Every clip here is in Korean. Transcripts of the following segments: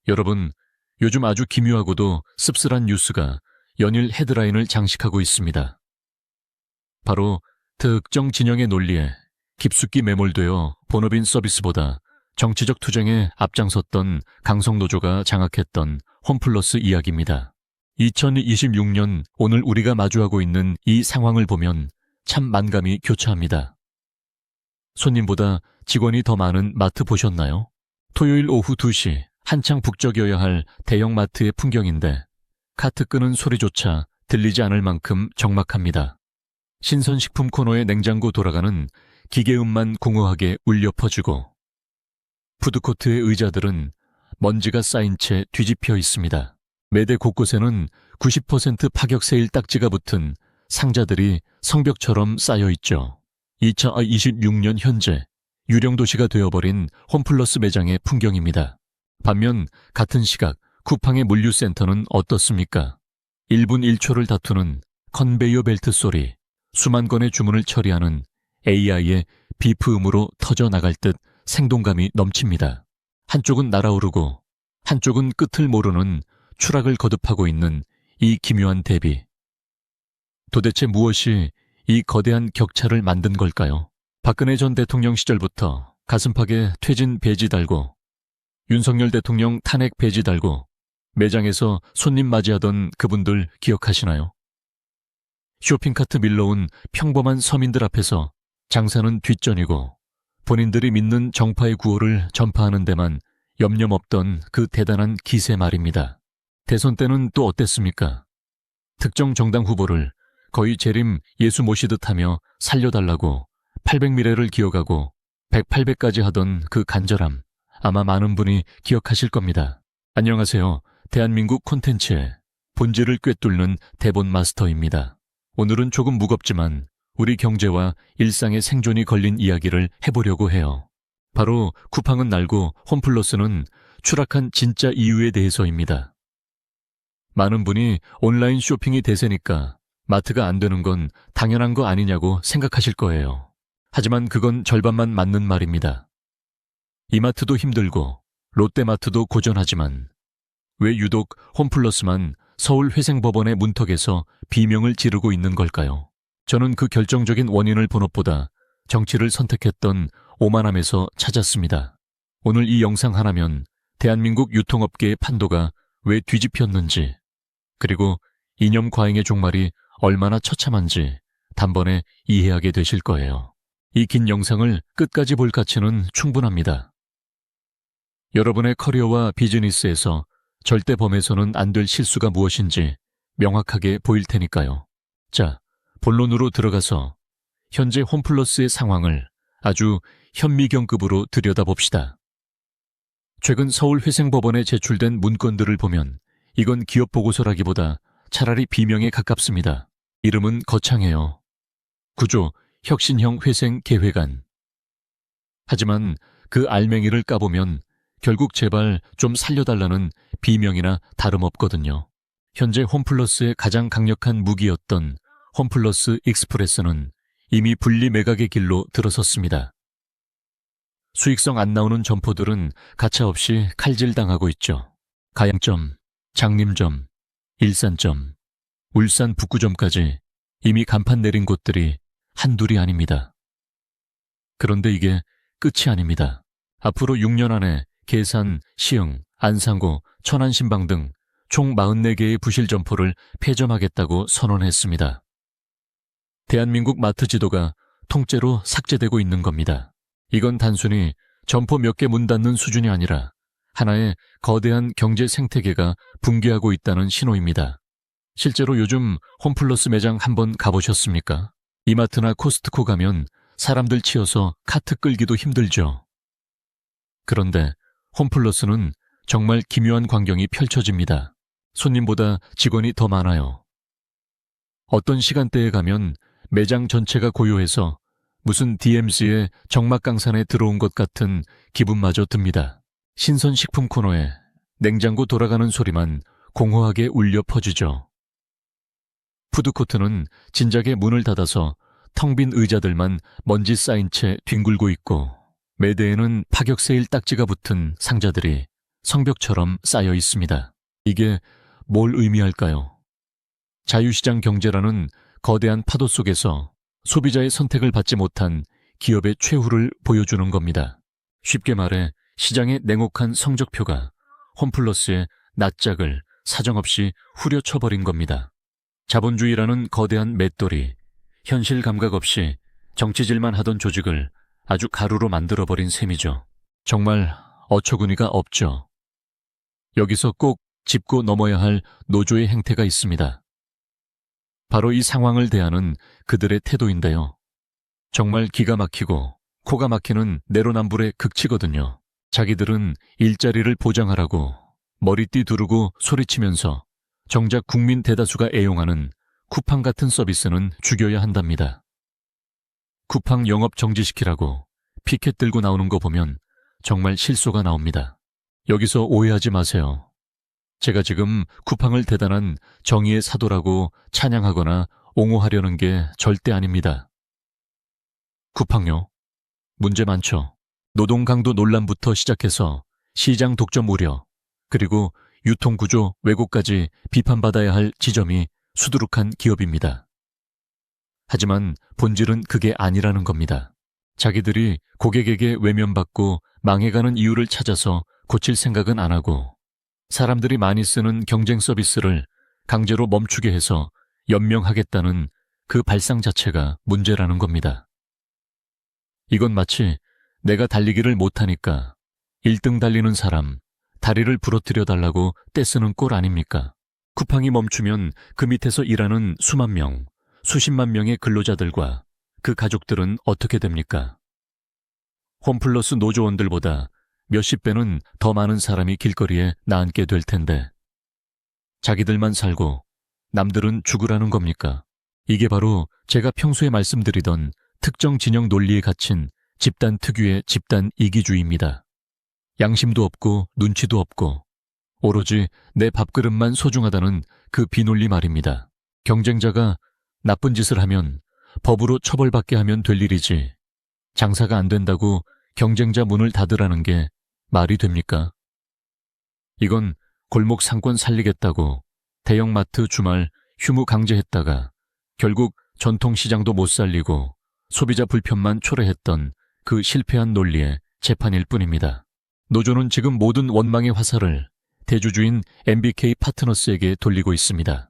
여러분, 요즘 아주 기묘하고도 씁쓸한 뉴스가 연일 헤드라인을 장식하고 있습니다. 바로 특정 진영의 논리에 깊숙이 매몰되어 본업인 서비스보다 정치적 투쟁에 앞장섰던 강성노조가 장악했던 홈플러스 이야기입니다. 2026년 오늘 우리가 마주하고 있는 이 상황을 보면 참 만감이 교차합니다. 손님보다 직원이 더 많은 마트 보셨나요? 토요일 오후 2시 한창 북적여야 할 대형마트의 풍경인데 카트 끄는 소리조차 들리지 않을 만큼 적막합니다. 신선식품 코너의 냉장고 돌아가는 기계음만 공허하게 울려 퍼지고 푸드코트의 의자들은 먼지가 쌓인 채 뒤집혀 있습니다. 매대 곳곳에는 90% 파격 세일 딱지가 붙은 상자들이 성벽처럼 쌓여 있죠. 2026년 현재 유령 도시가 되어버린 홈플러스 매장의 풍경입니다. 반면 같은 시각 쿠팡의 물류센터는 어떻습니까? 1분 1초를 다투는 컨베이어 벨트 소리, 수만 건의 주문을 처리하는 AI의 비프음으로 터져나갈 듯 생동감이 넘칩니다. 한쪽은 날아오르고 한쪽은 끝을 모르는 추락을 거듭하고 있는 이 기묘한 대비. 도대체 무엇이 이 거대한 격차를 만든 걸까요? 박근혜 전 대통령 시절부터 가슴팍에 퇴진 배지 달고 윤석열 대통령 탄핵 배지 달고 매장에서 손님 맞이하던 그분들 기억하시나요? 쇼핑카트 밀러온 평범한 서민들 앞에서 장사는 뒷전이고 본인들이 믿는 정파의 구호를 전파하는 데만 염려없던 그 대단한 기세 말입니다. 대선 때는 또 어땠습니까? 특정 정당 후보를 거의 재림 예수 모시듯 하며 살려달라고 800미래를 기어가고 100-800까지 하던 그 간절함 아마 많은 분이 기억하실 겁니다. 안녕하세요. 대한민국 콘텐츠의 본질을 꿰뚫는 대본 마스터입니다. 오늘은 조금 무겁지만 우리 경제와 일상의 생존이 걸린 이야기를 해보려고 해요. 바로 쿠팡은 날고 홈플러스는 추락한 진짜 이유에 대해서입니다. 많은 분이 온라인 쇼핑이 대세니까 마트가 안 되는 건 당연한 거 아니냐고 생각하실 거예요. 하지만 그건 절반만 맞는 말입니다. 이마트도 힘들고 롯데마트도 고전하지만 왜 유독 홈플러스만 서울 회생법원의 문턱에서 비명을 지르고 있는 걸까요? 저는 그 결정적인 원인을 본업보다 정치를 선택했던 오만함에서 찾았습니다. 오늘 이 영상 하나면 대한민국 유통업계의 판도가 왜 뒤집혔는지 그리고 이념 과잉의 종말이 얼마나 처참한지 단번에 이해하게 되실 거예요. 이 긴 영상을 끝까지 볼 가치는 충분합니다. 여러분의 커리어와 비즈니스에서 절대 범해서는 안 될 실수가 무엇인지 명확하게 보일 테니까요. 자, 본론으로 들어가서 현재 홈플러스의 상황을 아주 현미경급으로 들여다봅시다. 최근 서울회생법원에 제출된 문건들을 보면 이건 기업 보고서라기보다 차라리 비명에 가깝습니다. 이름은 거창해요. 구조, 혁신형 회생 계획안. 하지만 그 알맹이를 까보면 결국 제발 좀 살려달라는 비명이나 다름없거든요. 현재 홈플러스의 가장 강력한 무기였던 홈플러스 익스프레스는 이미 분리 매각의 길로 들어섰습니다. 수익성 안 나오는 점포들은 가차없이 칼질당하고 있죠. 가양점, 장림점, 일산점, 울산 북구점까지 이미 간판 내린 곳들이 한둘이 아닙니다. 그런데 이게 끝이 아닙니다. 앞으로 6년 안에 계산, 시흥, 안상고, 천안신방 등 총 44개의 부실 점포를 폐점하겠다고 선언했습니다. 대한민국 마트 지도가 통째로 삭제되고 있는 겁니다. 이건 단순히 점포 몇 개 문 닫는 수준이 아니라 하나의 거대한 경제 생태계가 붕괴하고 있다는 신호입니다. 실제로 요즘 홈플러스 매장 한번 가보셨습니까? 이마트나 코스트코 가면 사람들 치여서 카트 끌기도 힘들죠. 그런데 홈플러스는 정말 기묘한 광경이 펼쳐집니다. 손님보다 직원이 더 많아요. 어떤 시간대에 가면 매장 전체가 고요해서 무슨 DMZ의 적막강산에 들어온 것 같은 기분마저 듭니다. 신선식품 코너에 냉장고 돌아가는 소리만 공허하게 울려 퍼지죠. 푸드코트는 진작에 문을 닫아서 텅 빈 의자들만 먼지 쌓인 채 뒹굴고 있고 매대에는 파격 세일 딱지가 붙은 상자들이 성벽처럼 쌓여 있습니다. 이게 뭘 의미할까요? 자유시장 경제라는 거대한 파도 속에서 소비자의 선택을 받지 못한 기업의 최후를 보여주는 겁니다. 쉽게 말해 시장의 냉혹한 성적표가 홈플러스의 낯짝을 사정없이 후려쳐버린 겁니다. 자본주의라는 거대한 맷돌이 현실 감각 없이 정치질만 하던 조직을 아주 가루로 만들어버린 셈이죠. 정말 어처구니가 없죠. 여기서 꼭 짚고 넘어야 할 노조의 행태가 있습니다. 바로 이 상황을 대하는 그들의 태도인데요. 정말 기가 막히고 코가 막히는 내로남불의 극치거든요. 자기들은 일자리를 보장하라고 머리띠 두르고 소리치면서 정작 국민 대다수가 애용하는 쿠팡 같은 서비스는 죽여야 한답니다. 쿠팡 영업 정지시키라고 피켓 들고 나오는 거 보면 정말 실소가 나옵니다. 여기서 오해하지 마세요. 제가 지금 쿠팡을 대단한 정의의 사도라고 찬양하거나 옹호하려는 게 절대 아닙니다. 쿠팡요? 문제 많죠. 노동 강도 논란부터 시작해서 시장 독점 우려, 그리고 유통구조 왜곡까지 비판받아야 할 지점이 수두룩한 기업입니다. 하지만 본질은 그게 아니라는 겁니다. 자기들이 고객에게 외면받고 망해가는 이유를 찾아서 고칠 생각은 안 하고 사람들이 많이 쓰는 경쟁 서비스를 강제로 멈추게 해서 연명하겠다는 그 발상 자체가 문제라는 겁니다. 이건 마치 내가 달리기를 못하니까 1등 달리는 사람 다리를 부러뜨려 달라고 떼쓰는 꼴 아닙니까? 쿠팡이 멈추면 그 밑에서 일하는 수만 명, 수십만 명의 근로자들과 그 가족들은 어떻게 됩니까? 홈플러스 노조원들보다 몇십 배는 더 많은 사람이 길거리에 나앉게 될 텐데 자기들만 살고 남들은 죽으라는 겁니까? 이게 바로 제가 평소에 말씀드리던 특정 진영 논리에 갇힌 집단 특유의 집단 이기주의입니다. 양심도 없고 눈치도 없고 오로지 내 밥그릇만 소중하다는 그 비논리 말입니다. 경쟁자가 나쁜 짓을 하면 법으로 처벌받게 하면 될 일이지 장사가 안 된다고 경쟁자 문을 닫으라는 게 말이 됩니까? 이건 골목 상권 살리겠다고 대형마트 주말 휴무 강제했다가 결국 전통시장도 못 살리고 소비자 불편만 초래했던 그 실패한 논리의 재판일 뿐입니다. 노조는 지금 모든 원망의 화살을 대주주인 MBK 파트너스에게 돌리고 있습니다.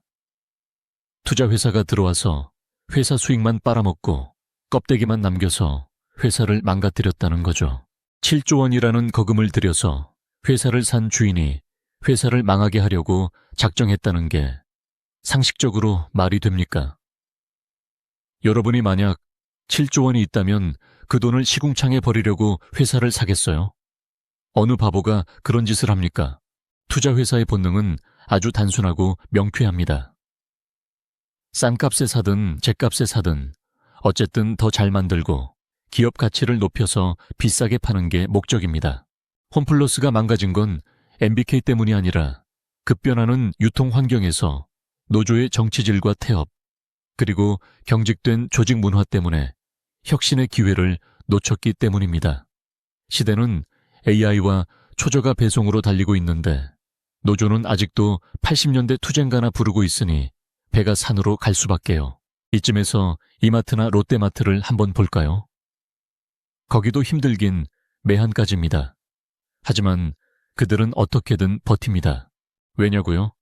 투자회사가 들어와서 회사 수익만 빨아먹고 껍데기만 남겨서 회사를 망가뜨렸다는 거죠. 7조 원이라는 거금을 들여서 회사를 산 주인이 회사를 망하게 하려고 작정했다는 게 상식적으로 말이 됩니까? 여러분이 만약 7조 원이 있다면 그 돈을 시궁창에 버리려고 회사를 사겠어요? 어느 바보가 그런 짓을 합니까? 투자회사의 본능은 아주 단순하고 명쾌합니다. 싼 값에 사든 잿값에 사든 어쨌든 더 잘 만들고 기업 가치를 높여서 비싸게 파는 게 목적입니다. 홈플러스가 망가진 건 MBK 때문이 아니라 급변하는 유통 환경에서 노조의 정치질과 태업, 그리고 경직된 조직 문화 때문에 혁신의 기회를 놓쳤기 때문입니다. 시대는 AI와 초저가 배송으로 달리고 있는데 노조는 아직도 80년대 투쟁가나 부르고 있으니 배가 산으로 갈 수밖에요. 이쯤에서 이마트나 롯데마트를 한번 볼까요? 거기도 힘들긴 매한가지입니다. 하지만 그들은 어떻게든 버팁니다. 왜냐고요?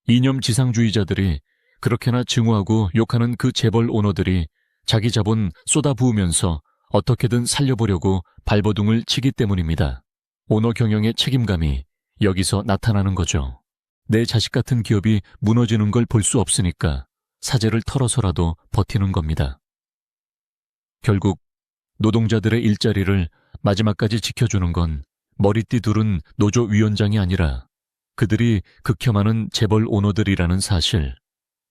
이념 지상주의자들이 그렇게나 증오하고 욕하는 그 재벌 오너들이 자기 자본 쏟아부으면서 어떻게든 살려보려고 발버둥을 치기 때문입니다. 오너 경영의 책임감이 여기서 나타나는 거죠. 내 자식 같은 기업이 무너지는 걸 볼 수 없으니까 사재를 털어서라도 버티는 겁니다. 결국 노동자들의 일자리를 마지막까지 지켜주는 건 머리띠 둘은 노조 위원장이 아니라 그들이 극혐하는 재벌 오너들이라는 사실,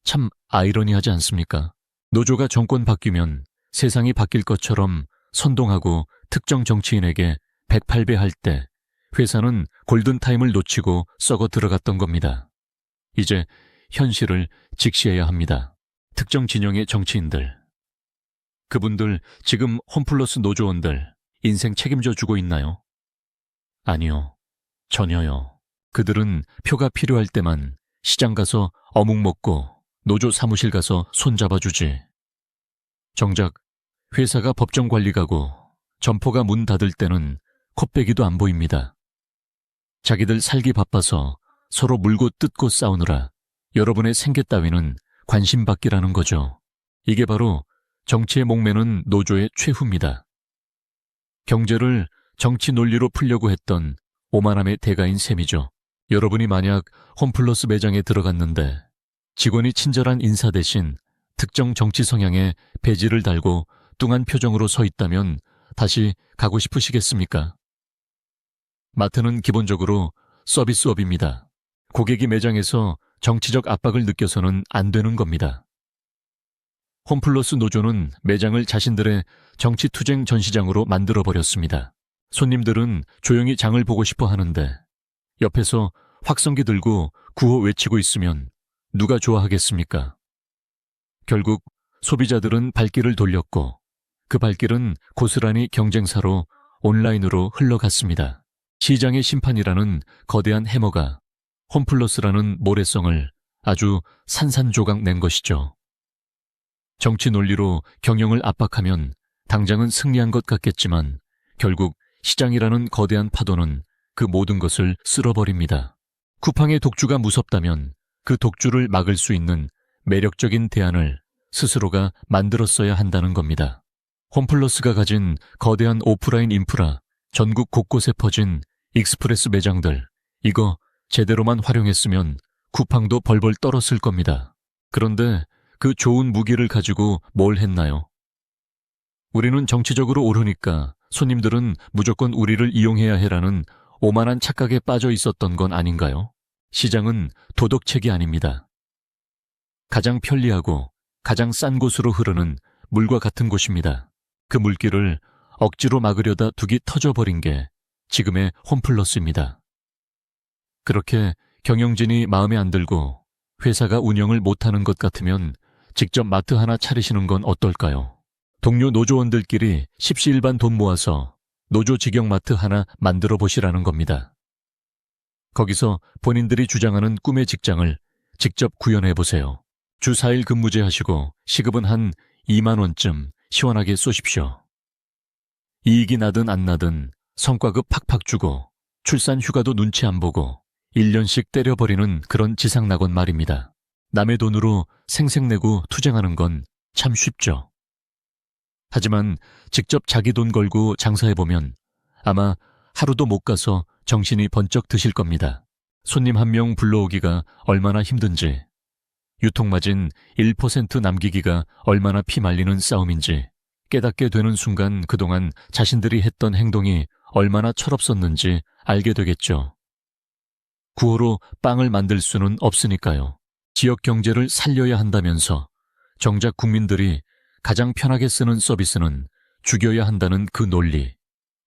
참 아이러니하지 않습니까? 노조가 정권 바뀌면 세상이 바뀔 것처럼 선동하고 특정 정치인에게 108배 할 때 회사는 골든타임을 놓치고 썩어 들어갔던 겁니다. 이제 현실을 직시해야 합니다. 특정 진영의 정치인들, 그분들 지금 홈플러스 노조원들 인생 책임져 주고 있나요? 아니요. 전혀요. 그들은 표가 필요할 때만 시장 가서 어묵 먹고 노조 사무실 가서 손잡아주지. 정작 회사가 법정 관리 가고 점포가 문 닫을 때는 콧배기도 안 보입니다. 자기들 살기 바빠서 서로 물고 뜯고 싸우느라 여러분의 생계 따위는 관심받기라는 거죠. 이게 바로 정치에 목매는 노조의 최후입니다. 경제를 정치 논리로 풀려고 했던 오만함의 대가인 셈이죠. 여러분이 만약 홈플러스 매장에 들어갔는데 직원이 친절한 인사 대신 특정 정치 성향의 배지를 달고 뚱한 표정으로 서 있다면 다시 가고 싶으시겠습니까? 마트는 기본적으로 서비스업입니다. 고객이 매장에서 정치적 압박을 느껴서는 안 되는 겁니다. 홈플러스 노조는 매장을 자신들의 정치투쟁 전시장으로 만들어버렸습니다. 손님들은 조용히 장을 보고 싶어 하는데 옆에서 확성기 들고 구호 외치고 있으면 누가 좋아하겠습니까? 결국 소비자들은 발길을 돌렸고 그 발길은 고스란히 경쟁사로 온라인으로 흘러갔습니다. 시장의 심판이라는 거대한 해머가 홈플러스라는 모래성을 아주 산산조각 낸 것이죠. 정치 논리로 경영을 압박하면 당장은 승리한 것 같겠지만 결국 시장이라는 거대한 파도는 그 모든 것을 쓸어버립니다. 쿠팡의 독주가 무섭다면 그 독주를 막을 수 있는 매력적인 대안을 스스로가 만들었어야 한다는 겁니다. 홈플러스가 가진 거대한 오프라인 인프라, 전국 곳곳에 퍼진 익스프레스 매장들, 이거 제대로만 활용했으면 쿠팡도 벌벌 떨었을 겁니다. 그런데 그 좋은 무기를 가지고 뭘 했나요? 우리는 정치적으로 옳으니까 손님들은 무조건 우리를 이용해야 해라는 오만한 착각에 빠져 있었던 건 아닌가요? 시장은 도덕책이 아닙니다. 가장 편리하고 가장 싼 곳으로 흐르는 물과 같은 곳입니다. 그 물길을 억지로 막으려다 둑이 터져버린 게 지금의 홈플러스입니다. 그렇게 경영진이 마음에 안 들고 회사가 운영을 못하는 것 같으면 직접 마트 하나 차리시는 건 어떨까요? 동료 노조원들끼리 십시일반 돈 모아서 노조 직영 마트 하나 만들어 보시라는 겁니다. 거기서 본인들이 주장하는 꿈의 직장을 직접 구현해 보세요. 주 4일 근무제 하시고 시급은 한 2만 원쯤 시원하게 쏘십시오. 이익이 나든 안 나든 성과급 팍팍 주고 출산 휴가도 눈치 안 보고 1년씩 때려버리는 그런 지상낙원 말입니다. 남의 돈으로 생색내고 투쟁하는 건 참 쉽죠. 하지만 직접 자기 돈 걸고 장사해보면 아마 하루도 못 가서 정신이 번쩍 드실 겁니다. 손님 한 명 불러오기가 얼마나 힘든지, 유통마진 1% 남기기가 얼마나 피말리는 싸움인지 깨닫게 되는 순간 그동안 자신들이 했던 행동이 얼마나 철없었는지 알게 되겠죠. 구호로 빵을 만들 수는 없으니까요. 지역 경제를 살려야 한다면서 정작 국민들이 가장 편하게 쓰는 서비스는 죽여야 한다는 그 논리,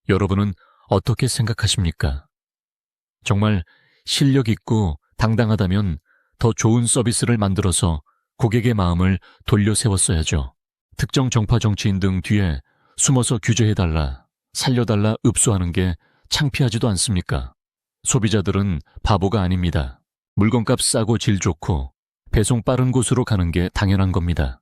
여러분은 어떻게 생각하십니까? 정말 실력 있고 당당하다면 더 좋은 서비스를 만들어서 고객의 마음을 돌려 세웠어야죠. 특정 정파 정치인 등 뒤에 숨어서 규제해달라, 살려달라 읍소하는 게 창피하지도 않습니까? 소비자들은 바보가 아닙니다. 물건값 싸고 질 좋고 배송 빠른 곳으로 가는 게 당연한 겁니다.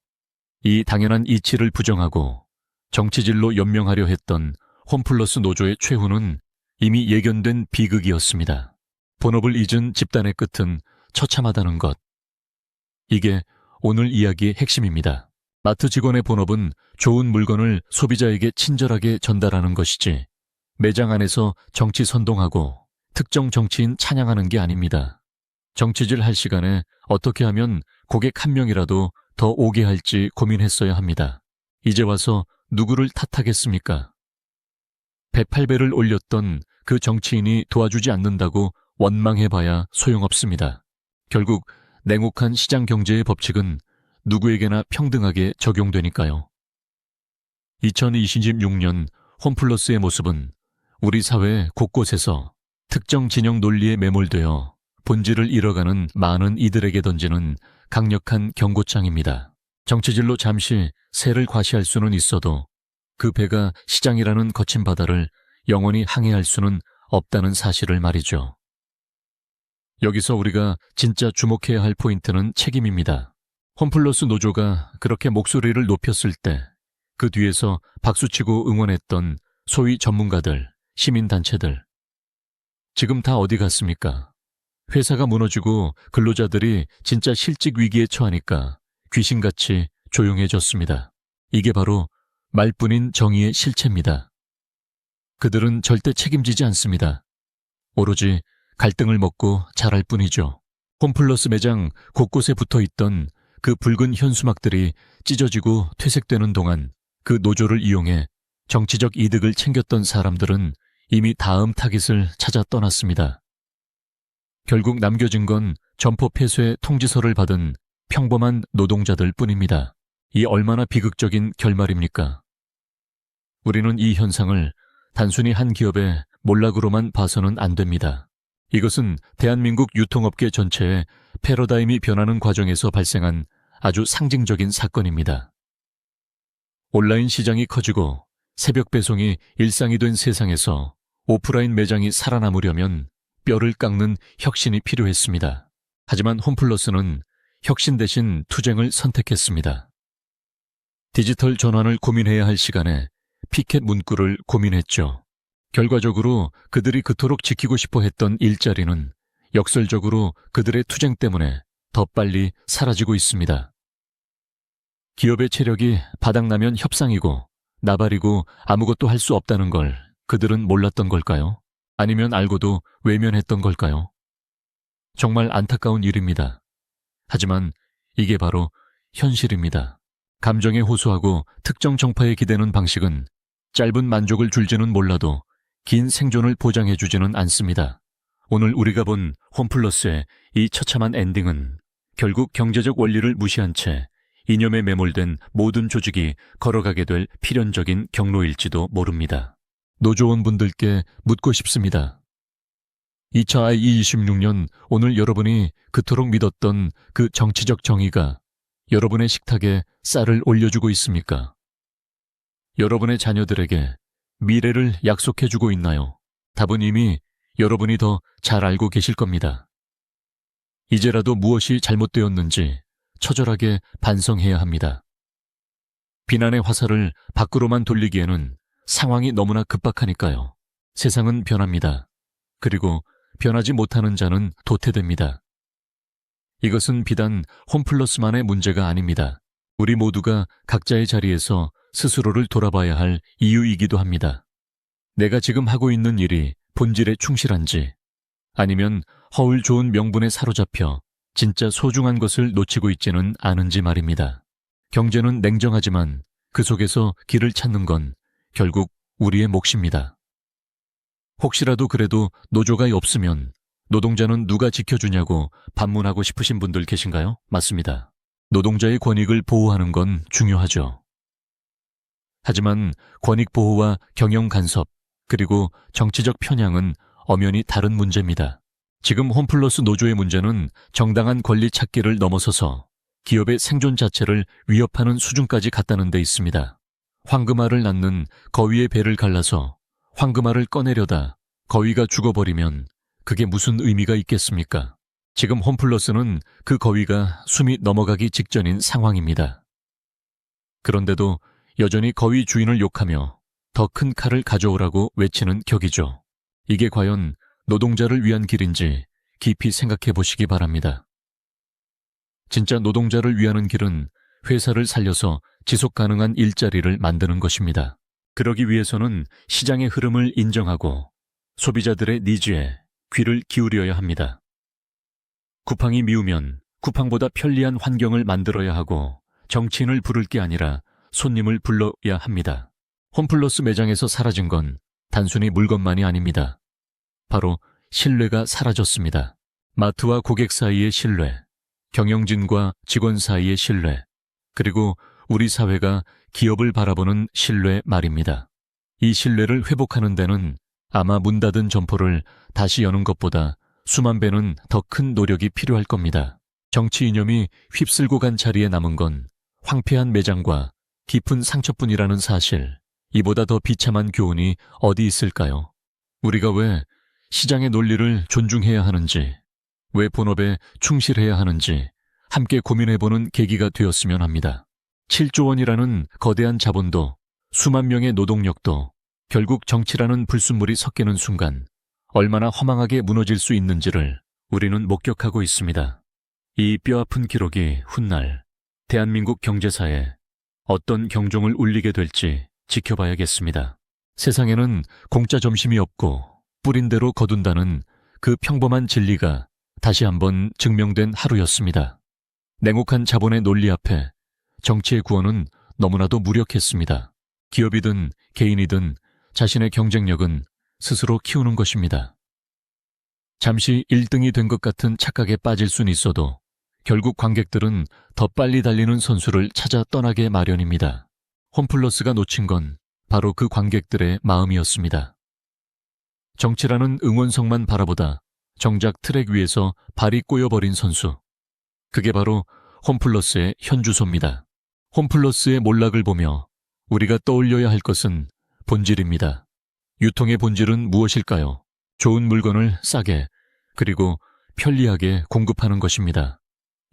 이 당연한 이치를 부정하고 정치질로 연명하려 했던 홈플러스 노조의 최후는 이미 예견된 비극이었습니다. 본업을 잊은 집단의 끝은 처참하다는 것. 이게 오늘 이야기의 핵심입니다. 마트 직원의 본업은 좋은 물건을 소비자에게 친절하게 전달하는 것이지 매장 안에서 정치 선동하고 특정 정치인 찬양하는 게 아닙니다. 정치질 할 시간에 어떻게 하면 고객 한 명이라도 더 오게 할지 고민했어야 합니다. 이제 와서 누구를 탓하겠습니까? 108배를 올렸던 그 정치인이 도와주지 않는다고 원망해봐야 소용없습니다. 결국 냉혹한 시장 경제의 법칙은 누구에게나 평등하게 적용되니까요. 2026년 홈플러스의 모습은 우리 사회 곳곳에서 특정 진영 논리에 매몰되어 본질을 잃어가는 많은 이들에게 던지는 강력한 경고장입니다. 정치질로 잠시 새를 과시할 수는 있어도 그 배가 시장이라는 거친 바다를 영원히 항해할 수는 없다는 사실을 말이죠. 여기서 우리가 진짜 주목해야 할 포인트는 책임입니다. 홈플러스 노조가 그렇게 목소리를 높였을 때 그 뒤에서 박수치고 응원했던 소위 전문가들, 시민단체들. 지금 다 어디 갔습니까? 회사가 무너지고 근로자들이 진짜 실직 위기에 처하니까 귀신같이 조용해졌습니다. 이게 바로 말뿐인 정의의 실체입니다. 그들은 절대 책임지지 않습니다. 오로지 갈등을 먹고 자랄 뿐이죠. 홈플러스 매장 곳곳에 붙어있던 그 붉은 현수막들이 찢어지고 퇴색되는 동안 그 노조를 이용해 정치적 이득을 챙겼던 사람들은 이미 다음 타깃을 찾아 떠났습니다. 결국 남겨진 건 점포 폐쇄 통지서를 받은 평범한 노동자들 뿐입니다. 이 얼마나 비극적인 결말입니까? 우리는 이 현상을 단순히 한 기업의 몰락으로만 봐서는 안 됩니다. 이것은 대한민국 유통업계 전체의 패러다임이 변하는 과정에서 발생한 아주 상징적인 사건입니다. 온라인 시장이 커지고 새벽 배송이 일상이 된 세상에서 오프라인 매장이 살아남으려면 뼈를 깎는 혁신이 필요했습니다. 하지만 홈플러스는 혁신 대신 투쟁을 선택했습니다. 디지털 전환을 고민해야 할 시간에 피켓 문구를 고민했죠. 결과적으로 그들이 그토록 지키고 싶어 했던 일자리는 역설적으로 그들의 투쟁 때문에 더 빨리 사라지고 있습니다. 기업의 체력이 바닥나면 협상이고 나발이고 아무것도 할 수 없다는 걸 그들은 몰랐던 걸까요? 아니면 알고도 외면했던 걸까요? 정말 안타까운 일입니다. 하지만 이게 바로 현실입니다. 감정에 호소하고 특정 정파에 기대는 방식은 짧은 만족을 줄지는 몰라도 긴 생존을 보장해주지는 않습니다. 오늘 우리가 본 홈플러스의 이 처참한 엔딩은 결국 경제적 원리를 무시한 채 이념에 매몰된 모든 조직이 걸어가게 될 필연적인 경로일지도 모릅니다. 노조원분들께 묻고 싶습니다. 2026년 오늘 여러분이 그토록 믿었던 그 정치적 정의가 여러분의 식탁에 쌀을 올려주고 있습니까? 여러분의 자녀들에게 미래를 약속해주고 있나요? 답은 이미 여러분이 더 잘 알고 계실 겁니다. 이제라도 무엇이 잘못되었는지 처절하게 반성해야 합니다. 비난의 화살을 밖으로만 돌리기에는 상황이 너무나 급박하니까요. 세상은 변합니다. 그리고 변하지 못하는 자는 도태됩니다. 이것은 비단 홈플러스만의 문제가 아닙니다. 우리 모두가 각자의 자리에서 스스로를 돌아봐야 할 이유이기도 합니다. 내가 지금 하고 있는 일이 본질에 충실한지, 아니면 허울 좋은 명분에 사로잡혀 진짜 소중한 것을 놓치고 있지는 않은지 말입니다. 경제는 냉정하지만 그 속에서 길을 찾는 건 결국 우리의 몫입니다. 혹시라도 그래도 노조가 없으면 노동자는 누가 지켜주냐고 반문하고 싶으신 분들 계신가요? 맞습니다. 노동자의 권익을 보호하는 건 중요하죠. 하지만 권익 보호와 경영 간섭, 그리고 정치적 편향은 엄연히 다른 문제입니다. 지금 홈플러스 노조의 문제는 정당한 권리 찾기를 넘어서서 기업의 생존 자체를 위협하는 수준까지 갔다는 데 있습니다. 황금알을 낳는 거위의 배를 갈라서 황금알을 꺼내려다 거위가 죽어버리면 그게 무슨 의미가 있겠습니까? 지금 홈플러스는 그 거위가 숨이 넘어가기 직전인 상황입니다. 그런데도 여전히 거위 주인을 욕하며 더 큰 칼을 가져오라고 외치는 격이죠. 이게 과연 노동자를 위한 길인지 깊이 생각해 보시기 바랍니다. 진짜 노동자를 위하는 길은 회사를 살려서 지속 가능한 일자리를 만드는 것입니다. 그러기 위해서는 시장의 흐름을 인정하고 소비자들의 니즈에 귀를 기울여야 합니다. 쿠팡이 미우면 쿠팡보다 편리한 환경을 만들어야 하고 정치인을 부를 게 아니라 손님을 불러야 합니다. 홈플러스 매장에서 사라진 건 단순히 물건만이 아닙니다. 바로 신뢰가 사라졌습니다. 마트와 고객 사이의 신뢰, 경영진과 직원 사이의 신뢰, 그리고 우리 사회가 기업을 바라보는 신뢰 말입니다. 이 신뢰를 회복하는 데는 아마 문 닫은 점포를 다시 여는 것보다 수만 배는 더 큰 노력이 필요할 겁니다. 정치 이념이 휩쓸고 간 자리에 남은 건 황폐한 매장과 깊은 상처뿐이라는 사실, 이보다 더 비참한 교훈이 어디 있을까요? 우리가 왜 시장의 논리를 존중해야 하는지, 왜 본업에 충실해야 하는지 함께 고민해보는 계기가 되었으면 합니다. 7조 원이라는 거대한 자본도 수만 명의 노동력도 결국 정치라는 불순물이 섞이는 순간 얼마나 허망하게 무너질 수 있는지를 우리는 목격하고 있습니다. 이 뼈아픈 기록이 훗날 대한민국 경제사에 어떤 경종을 울리게 될지 지켜봐야겠습니다. 세상에는 공짜 점심이 없고 뿌린 대로 거둔다는 그 평범한 진리가 다시 한번 증명된 하루였습니다. 냉혹한 자본의 논리 앞에 정치의 구원은 너무나도 무력했습니다. 기업이든 개인이든 자신의 경쟁력은 스스로 키우는 것입니다. 잠시 1등이 된 것 같은 착각에 빠질 수는 있어도 결국 관객들은 더 빨리 달리는 선수를 찾아 떠나게 마련입니다. 홈플러스가 놓친 건 바로 그 관객들의 마음이었습니다. 정치라는 응원석만 바라보다 정작 트랙 위에서 발이 꼬여버린 선수. 그게 바로 홈플러스의 현주소입니다. 홈플러스의 몰락을 보며 우리가 떠올려야 할 것은 본질입니다. 유통의 본질은 무엇일까요? 좋은 물건을 싸게 그리고 편리하게 공급하는 것입니다.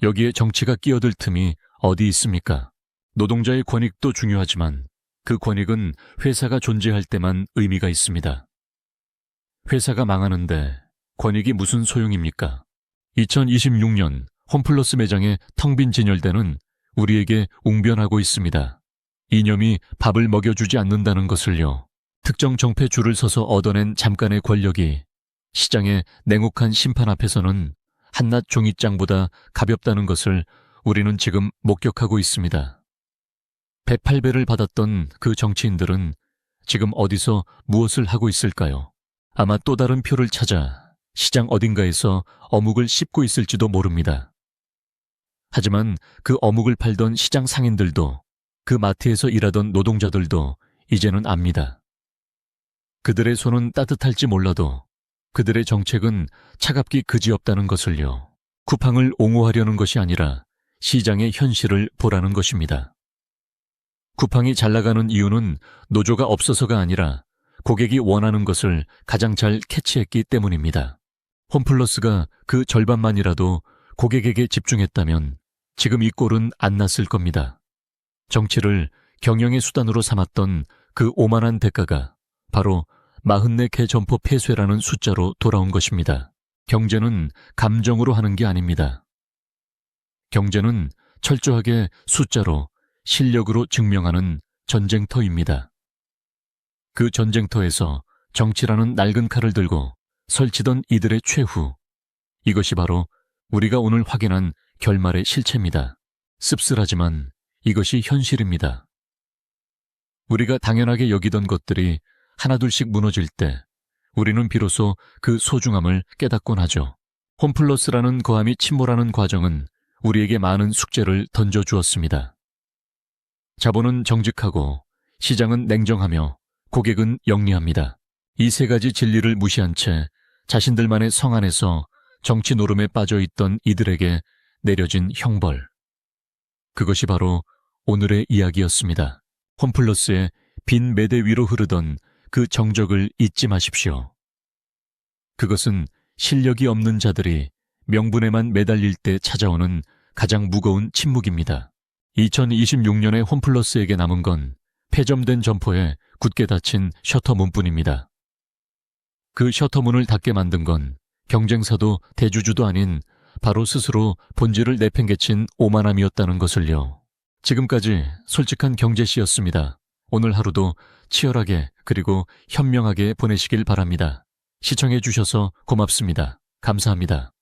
여기에 정치가 끼어들 틈이 어디 있습니까? 노동자의 권익도 중요하지만 그 권익은 회사가 존재할 때만 의미가 있습니다. 회사가 망하는데 권익이 무슨 소용입니까? 2026년 홈플러스 매장의 텅 빈 진열대는 우리에게 웅변하고 있습니다. 이념이 밥을 먹여주지 않는다는 것을요. 특정 정패 줄을 서서 얻어낸 잠깐의 권력이 시장의 냉혹한 심판 앞에서는 한낱 종이장보다 가볍다는 것을 우리는 지금 목격하고 있습니다. 108배를 받았던 그 정치인들은 지금 어디서 무엇을 하고 있을까요? 아마 또 다른 표를 찾아 시장 어딘가에서 어묵을 씹고 있을지도 모릅니다. 하지만 그 어묵을 팔던 시장 상인들도 그 마트에서 일하던 노동자들도 이제는 압니다. 그들의 손은 따뜻할지 몰라도 그들의 정책은 차갑기 그지없다는 것을요. 쿠팡을 옹호하려는 것이 아니라 시장의 현실을 보라는 것입니다. 쿠팡이 잘 나가는 이유는 노조가 없어서가 아니라 고객이 원하는 것을 가장 잘 캐치했기 때문입니다. 홈플러스가 그 절반만이라도 고객에게 집중했다면 지금 이 꼴은 안 났을 겁니다. 정치를 경영의 수단으로 삼았던 그 오만한 대가가 바로 44개 점포 폐쇄라는 숫자로 돌아온 것입니다. 경제는 감정으로 하는 게 아닙니다. 경제는 철저하게 숫자로 실력으로 증명하는 전쟁터입니다. 그 전쟁터에서 정치라는 낡은 칼을 들고 설치던 이들의 최후, 이것이 바로 우리가 오늘 확인한 결말의 실체입니다. 씁쓸하지만 이것이 현실입니다. 우리가 당연하게 여기던 것들이 하나둘씩 무너질 때 우리는 비로소 그 소중함을 깨닫곤 하죠. 홈플러스라는 거함이 침몰하는 과정은 우리에게 많은 숙제를 던져주었습니다. 자본은 정직하고 시장은 냉정하며 고객은 영리합니다. 이 세 가지 진리를 무시한 채 자신들만의 성 안에서 정치 노름에 빠져있던 이들에게 내려진 형벌. 그것이 바로 오늘의 이야기였습니다. 홈플러스의 빈 매대 위로 흐르던 그 정적을 잊지 마십시오. 그것은 실력이 없는 자들이 명분에만 매달릴 때 찾아오는 가장 무거운 침묵입니다. 2026년에 홈플러스에게 남은 건 폐점된 점포에 굳게 닫힌 셔터문뿐입니다. 그 셔터문을 닫게 만든 건 경쟁사도 대주주도 아닌 바로 스스로 본질을 내팽개친 오만함이었다는 것을요. 지금까지 솔직한 경제시였습니다. 오늘 하루도 치열하게 그리고 현명하게 보내시길 바랍니다. 시청해 주셔서 고맙습니다. 감사합니다.